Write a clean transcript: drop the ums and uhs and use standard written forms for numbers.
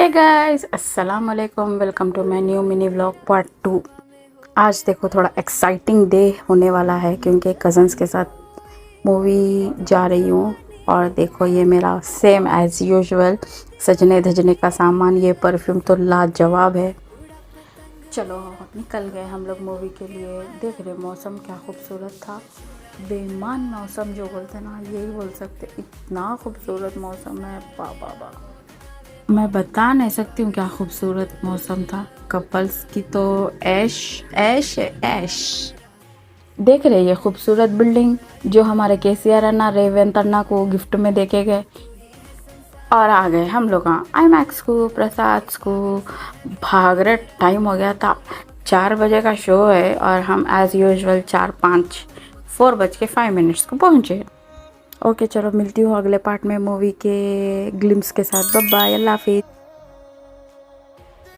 हाय guys, अस्सलाम वालेकुम। Welcome to my new mini vlog part 2। आज देखो थोड़ा एक्साइटिंग डे होने वाला है क्योंकि कज़न्स के साथ मूवी जा रही हूँ। और देखो ये मेरा सेम एज़ यूजुअल सजने धजने का सामान, ये परफ्यूम तो लाजवाब है। चलो निकल गए हम लोग मूवी के लिए। देख रहे मौसम क्या खूबसूरत था, बेईमान मौसम जो बोलते ना यही बोल सकते, इतना खूबसूरत मौसम है। बाबा मैं बता नहीं सकती हूँ क्या खूबसूरत मौसम था। कपल्स की तो ऐश ऐश ऐश। देख रहे ये खूबसूरत बिल्डिंग जो हमारे केसीआर अन्ना रेवंत अन्ना को गिफ्ट में देके गए। और आ गए हम लोग IMAX को, प्रसाद को। भाग रहे, टाइम हो गया था, 4 बजे का शो है और हम एज़ यूजुअल 4:05 को पहुँचे। ओके चलो मिलती हूँ अगले पार्ट में मूवी के ग्लिम्स के साथ। बाय बाय, अल्लाह हाफिज़।